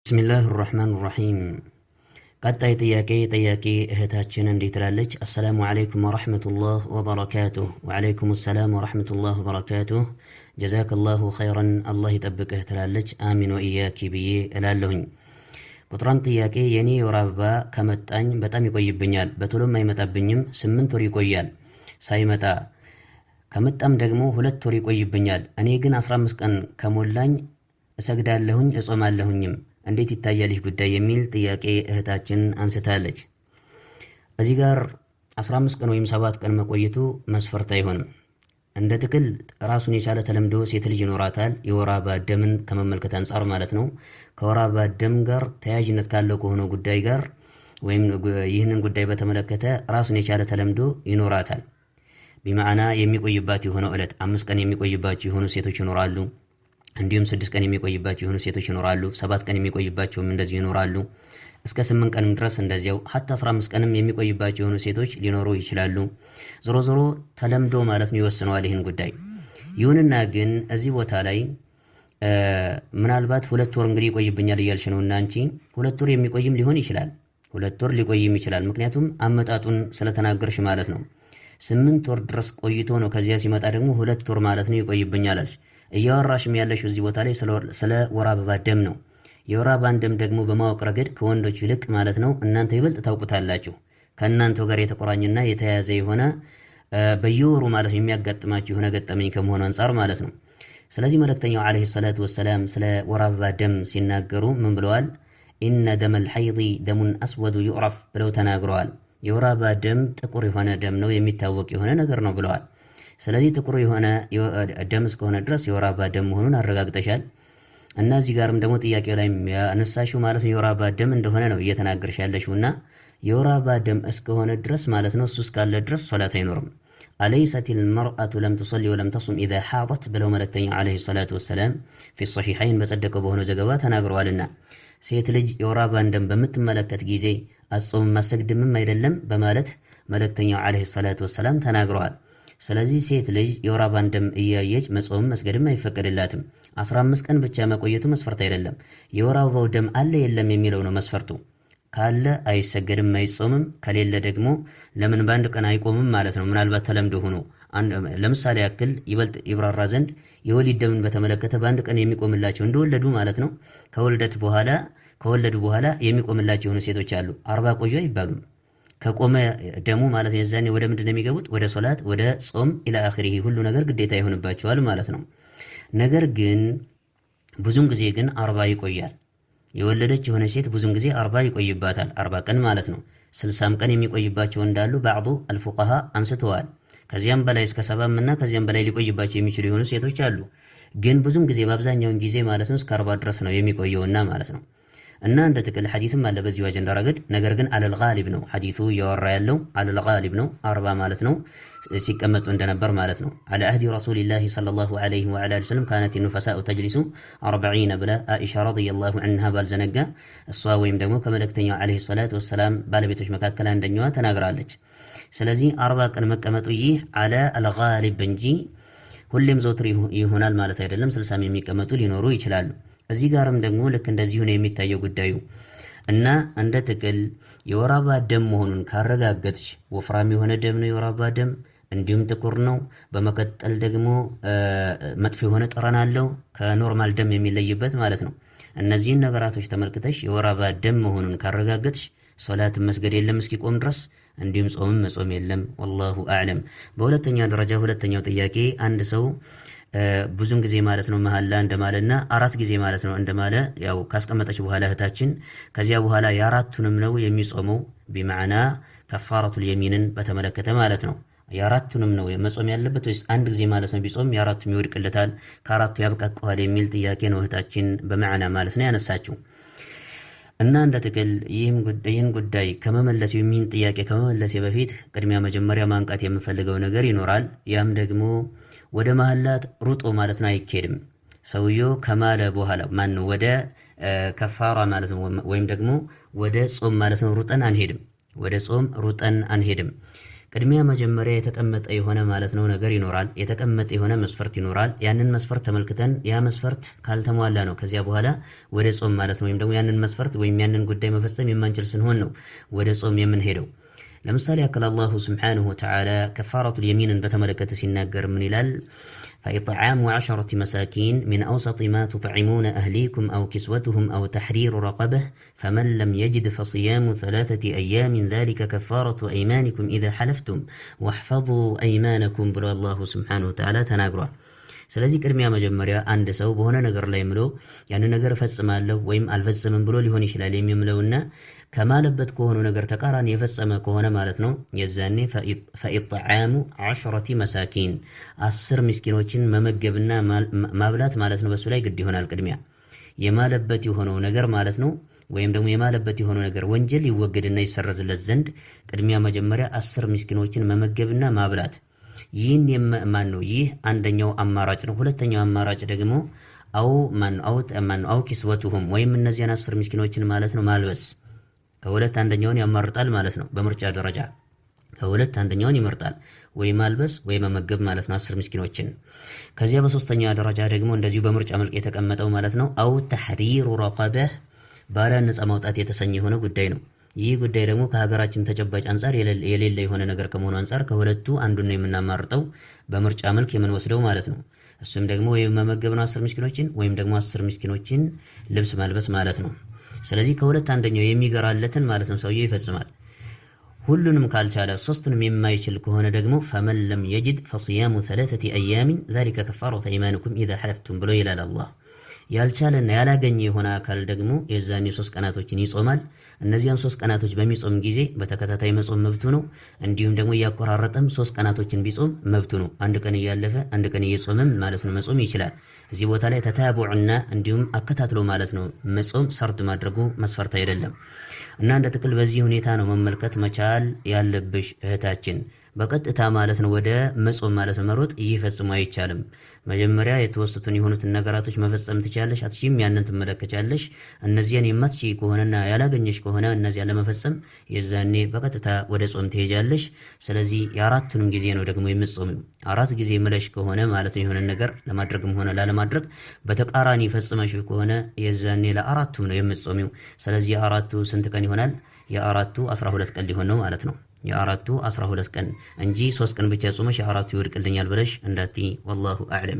ብስሚላህ ራህማን ራሒም። ቀጣይ ጥያቄ እህታችን እንዲህ ትላለች። አሰላሙ አለይኩም ወረሕመቱላህ ወበረካቱሁ። ወአለይኩም ሰላም ወረሕመቱላህ ወበረካቱሁ። ጀዛከላሁ ኸይረን አላህ ይጠብቅህ ትላለች። አሚን ወኢያኪ ብዬ እላለሁኝ። ቁጥራን ጥያቄ የኔ የወር አበባ ከመጣኝ በጣም ይቆይብኛል። በቶሎም አይመጣብኝም። 8 ወር ይቆያል ሳይመጣ፣ ከመጣም ደግሞ 2 ወር ይቆይብኛል። እኔ ግን 15 ቀን ከሞላኝ እሰግዳለሁኝ እጾማለሁኝም። እንዴት ይታያል ይህ ጉዳይ የሚል ጥያቄ እህታችን አንስታለች። እዚህ ጋር 15 ቀን ወይም 7 ቀን መቆየቱ መስፈርት አይሆንም። እንደ ጥቅል ራሱን የቻለ ተለምዶ ሴት ልጅ ይኖራታል፣ የወር አበባ ደምን ከመመልከት አንጻር ማለት ነው። ከወር አበባ ደም ጋር ተያያዥነት ካለው ከሆነ ጉዳይ ጋር ወይም ይህንን ጉዳይ በተመለከተ ራሱን የቻለ ተለምዶ ይኖራታል። ቢማዕና የሚቆይባት የሆነው ዕለት 5 ቀን የሚቆይባቸው የሆኑ ሴቶች ይኖራሉ። እንዲሁም 6 ቀን የሚቆይባቸው የሆኑ ሴቶች ይኖራሉ። 7 ቀን የሚቆይባቸውም እንደዚህ ይኖራሉ። እስከ 8 ቀንም ድረስ እንደዚያው ሀታ 15 ቀንም የሚቆይባቸው የሆኑ ሴቶች ሊኖሩ ይችላሉ። ዞሮ ዞሮ ተለምዶ ማለት ነው ይወስነዋል ይህን ጉዳይ። ይሁንና ግን እዚህ ቦታ ላይ ምናልባት 2 ወር እንግዲህ ይቆይብኛል እያልሽ ነው እና አንቺ 2 ወር የሚቆይም ሊሆን ይችላል። 2 ወር ሊቆይም ይችላል። ምክንያቱም አመጣጡን ስለተናገርሽ ማለት ነው። 8 ወር ድረስ ቆይቶ ነው ከዚያ ሲመጣ ደግሞ 2 ወር ማለት ነው ይቆይብኛል አልሽ። እያወራሽም ያለሽ እዚህ ቦታ ላይ ስለ ወር አበባ ደም ነው። የወር አበባን ደም ደግሞ በማወቅ ረገድ ከወንዶች ይልቅ ማለት ነው እናንተ ይበልጥ ታውቁታላችሁ። ከእናንተው ጋር የተቆራኘና የተያያዘ የሆነ በየወሩ ማለት ነው የሚያጋጥማችሁ የሆነ ገጠመኝ ከመሆኑ አንጻር ማለት ነው። ስለዚህ መልእክተኛው ዓለይሂ ሰላቱ ወሰላም ስለ ወር አበባ ደም ሲናገሩ ምን ብለዋል? ኢነ ደመል ሐይድ ደሙን አስወዱ ዩዕረፍ ብለው ተናግረዋል። የወር አበባ ደም ጥቁር የሆነ ደም ነው፣ የሚታወቅ የሆነ ነገር ነው ብለዋል። ስለዚህ ጥቁር የሆነ ደም እስከሆነ ድረስ የወር አበባ ደም መሆኑን አረጋግጠሻል። እና እዚህ ጋርም ደግሞ ጥያቄው ላይ ያነሳሽው ማለት ነው የወር አበባ ደም እንደሆነ ነው እየተናገርሽ ያለሽው። እና የወር አበባ ደም እስከሆነ ድረስ ማለት ነው እሱ እስካለ ድረስ ሶላት አይኖርም። አለይሰቲል መርአቱ ለም ትሰሊ ወለም ተሱም ኢዛ ሓደት ብለው መልእክተኛው ዓለይሂ ሰላቱ ወሰላም ፊ ሶሒሐይን በጸደቀው በሆነ ዘገባ ተናግረዋልና ሴት ልጅ የወር አበባን ደም በምትመለከት ጊዜ አትጾምም አትሰግድምም አይደለም በማለት መልእክተኛው ዓለይሂ ሰላቱ ወሰላም ተናግረዋል። ስለዚህ ሴት ልጅ የወር አበባን ደም እያየች መጾም መስገድም አይፈቀድላትም። 15 ቀን ብቻ መቆየቱ መስፈርት አይደለም። የወር አበባው ደም አለ የለም የሚለው ነው መስፈርቱ። ካለ አይሰገድም አይጾምም፣ ከሌለ ደግሞ ለምን በአንድ ቀን አይቆምም ማለት ነው። ምናልባት ተለምዶ ሆኖ ለምሳሌ ያክል ይበልጥ ይብራራ ዘንድ የወሊድ ደምን በተመለከተ በአንድ ቀን የሚቆምላቸው እንደወለዱ ማለት ነው ከወለዱ በኋላ የሚቆምላቸው የሆኑ ሴቶች አሉ። 40 ቆዩ አይባሉም። ከቆመ ደሙ ማለት ነው የዛኔ ወደ ምንድን ነው የሚገቡት? ወደ ሶላት፣ ወደ ጾም ኢላ አኺሪሂ ሁሉ ነገር ግዴታ ይሆንባቸዋል ማለት ነው። ነገር ግን ብዙም ጊዜ ግን 40 ይቆያል። የወለደች የሆነ ሴት ብዙም ጊዜ 40 ይቆይባታል። 40 ቀን ማለት ነው። 60 ቀን የሚቆይባቸው እንዳሉ ባዕዱ አልፉቃሃ አንስተዋል። ከዚያም በላይ እስከ 70 እና ከዚያም በላይ ሊቆይባቸው የሚችሉ የሆኑ ሴቶች አሉ። ግን ብዙም ጊዜ በአብዛኛውን ጊዜ ማለት ነው እስከ 40 ድረስ ነው የሚቆየውና ማለት ነው። እና እንደ ጥቅል ሐዲስም አለ በዚህ አጀንዳ ረገድ። ነገር ግን አለል ጋሊብ ነው ሐዲሱ እያወራ ያለው አለል ጋሊብ ነው 40 ማለት ነው ሲቀመጡ እንደነበር ማለት ነው። አለ አህዲ ረሱሊላሂ ሰለላሁ ዐለይሂ ወዐሊሂ ወሰለም ካነት ንፈሳኡ ተጅሊሱ 40 ብላ አኢሻ ረዲየላሁ ዐንሃ ባልዘነጋ እሷ ወይም ደግሞ ከመልእክተኛው ዐለይሂ ሰላቱ ወሰላም ባለቤቶች መካከል አንደኛዋ ተናግራለች። ስለዚህ 40 ቀን መቀመጡ ይህ አለ አልጋሊብ እንጂ ሁሌም ዘውትር ይሆናል ማለት አይደለም። 60 የሚቀመጡ ሊኖሩ ይችላሉ። እዚህ ጋርም ደግሞ ልክ እንደዚሁ ነው የሚታየው ጉዳዩ። እና እንደ ጥቅል የወር አበባ ደም መሆኑን ካረጋገጥሽ ወፍራም የሆነ ደም ነው የወር አበባ ደም፣ እንዲሁም ጥቁር ነው። በመቀጠል ደግሞ መጥፎ የሆነ ጠረን አለው ከኖርማል ደም የሚለይበት ማለት ነው። እነዚህን ነገራቶች ተመልክተሽ የወር አበባ ደም መሆኑን ካረጋገጥሽ ሶላትን መስገድ የለም እስኪቆም ድረስ፣ እንዲሁም ጾምም መጾም የለም። ወላሁ አዕለም። በሁለተኛ ደረጃ ሁለተኛው ጥያቄ አንድ ሰው ብዙም ጊዜ ማለት ነው መሐላ እንደማለና 4 ጊዜ ማለት ነው እንደማለ ያው ካስቀመጠች በኋላ እህታችን ከዚያ በኋላ የአራቱንም ነው የሚጾመው ቢማዕና ከፋረቱል የሚንን በተመለከተ ማለት ነው። የአራቱንም ነው መጾም ያለበት ወይስ አንድ ጊዜ ማለት ነው ቢጾም የአራቱም ይወድቅለታል ከአራቱ ያብቃቀዋል የሚል ጥያቄ ነው እህታችን በመዓና ማለት ነው ያነሳችው። እና እንደ ጥቅል ይህን ጉዳይ ከመመለስ የሚን ጥያቄ ከመመለስ በፊት ቅድሚያ መጀመሪያ ማንቃት የምፈልገው ነገር ይኖራል። ያም ደግሞ ወደ መሐላት ሩጦ ማለት ነው አይኬድም። ሰውየው ከማለ በኋላ ማን ወደ ከፋራ ማለት ነው ወይም ደግሞ ወደ ጾም ማለት ነው ሩጠን አንሄድም። ወደ ጾም ሩጠን አንሄድም። ቅድሚያ መጀመሪያ የተቀመጠ የሆነ ማለት ነው ነገር ይኖራል። የተቀመጠ የሆነ መስፈርት ይኖራል። ያንን መስፈርት ተመልክተን ያ መስፈርት ካልተሟላ ነው ከዚያ በኋላ ወደ ጾም ማለት ነው ወይም ደግሞ ያንን መስፈርት ወይም ያንን ጉዳይ መፈጸም የማንችል ስንሆን ነው ወደ ጾም የምንሄደው። ለምሳሌ ያክል አላሁ ስብሓነሁ ወተዓላ ከፋረቱል የሚንን በተመለከተ ሲናገር ምን ይላል? فإطعام 10 مساكين من أوسط ما تطعمون أهليكم أو كسوتهم أو تحرير رقبة فمن لم يجد فصيام 3 أيام ذلك كفارة أيمانكم إذا حلفتم واحفظوا أيمانكم بلو الله سبحانه وتعالى تناقروا. ስለዚህ ቅድሚያ መጀመሪያ አንድ ሰው በሆነ ነገር ላይ ምሎ ያን ነገር ፈጽማለሁ ወይም አልፈጽምም ብሎ ሊሆን ይችላል የሚምለውና ከማለበት ከሆነ ነገር ተቃራኒ የፈጸመ ከሆነ ማለት ነው የዛኔ فإطعام 10 مساكين 10 ምስኪኖችን መመገብና ማብላት ማለት ነው በሱ ላይ ግድ ይሆናል። ቅድሚያ የማለበት የሆነው ነገር ማለት ነው ወይም ደግሞ የማለበት የሆነው ነገር ወንጀል ይወገድና ይሰረዝለት ዘንድ ቅድሚያ መጀመሪያ 10 ምስኪኖችን መመገብና ማብላት። ይህን ይህ አንደኛው አማራጭ ነው። ሁለተኛው አማራጭ ደግሞ አው ኪስወቱሁም ወይም እነዚያን 10 ምስኪኖችን ማለት ነው ማልበስ። ከሁለት አንደኛውን ያማርጣል ማለት ነው። በምርጫ ደረጃ ከሁለት አንደኛውን ይመርጣል፣ ወይ ማልበስ ወይ መመገብ ማለት ነው 10 ምስኪኖችን። ከዚያ በሶስተኛ ደረጃ ደግሞ እንደዚሁ በምርጫ መልክ የተቀመጠው ማለት ነው አው ተሕሪሩ ረቀበህ ባሪያ ነፃ ማውጣት የተሰኘ የሆነ ጉዳይ ነው። ይህ ጉዳይ ደግሞ ከሀገራችን ተጨባጭ አንፃር የሌለ የሆነ ነገር ከመሆኑ አንፃር ከሁለቱ አንዱን ነው የምናማርጠው በምርጫ መልክ የምንወስደው ማለት ነው። እሱም ደግሞ ወይም መመገብ ነው 10 ምስኪኖችን ወይም ደግሞ 10 ምስኪኖችን ልብስ ማልበስ ማለት ነው። ስለዚህ ከሁለት አንደኛው የሚገራለትን ማለት ነው ሰውየው ይፈጽማል። ሁሉንም ካልቻለ ሶስቱንም የማይችል ከሆነ ደግሞ ፈመን ለም የጅድ ፈሲያሙ 3 أيام ذلك كفارة أيمانكم إذا حلفتم ብሎ ይላል አላህ። ያልቻለና ያላገኘ የሆነ አካል ደግሞ የዛኔ 3 ቀናቶችን ይጾማል። እነዚያን 3 ቀናቶች በሚጾም ጊዜ በተከታታይ መጾም መብቱ ነው። እንዲሁም ደግሞ ያቆራረጠም 3 ቀናቶችን ቢጾም መብቱ ነው። አንድ ቀን እያለፈ አንድ ቀን እየጾመም ማለት ነው መጾም ይችላል። እዚህ ቦታ ላይ ተታቡዕና እንዲሁም አከታትሎ ማለት ነው መጾም ሰርድ ማድረጉ መስፈርት አይደለም። እና እንደ ጥቅል በዚህ ሁኔታ ነው መመልከት መቻል ያለብሽ እህታችን። በቀጥታ ማለት ነው ወደ መጾም ማለት ነው መሮጥ ይህ ፈጽሞ አይቻልም። መጀመሪያ የተወሰኑትን የሆኑትን ነገራቶች መፈጸም ትችላለሽ አትችይም ያንን ትመለከቻለሽ። እነዚያን የማትችይ ከሆነና ያላገኘሽ ከሆነ እነዚያ ለመፈጸም የዛኔ በቀጥታ ወደ ጾም ትሄጃለሽ። ስለዚህ የአራቱንም ጊዜ ነው ደግሞ የምትጾሚው። 4 ጊዜ ምለሽ ከሆነ ማለት ነው የሆነ ነገር ለማድረግም ሆነ ላለማድረግ በተቃራኒ ፈጽመሽ ከሆነ የዛኔ ለአራቱም ነው የምትጾሚው። ስለዚህ የአራቱ ስንት ቀን ይሆናል? የአራቱ 12 ቀን ሊሆን ነው ማለት ነው። የአራቱ 12 ቀን እንጂ 3 ቀን ብቻ ጾመሽ የአራቱ ይወድቅልኛል ብለሽ እንዳትይ። ወላሁ አዕለም።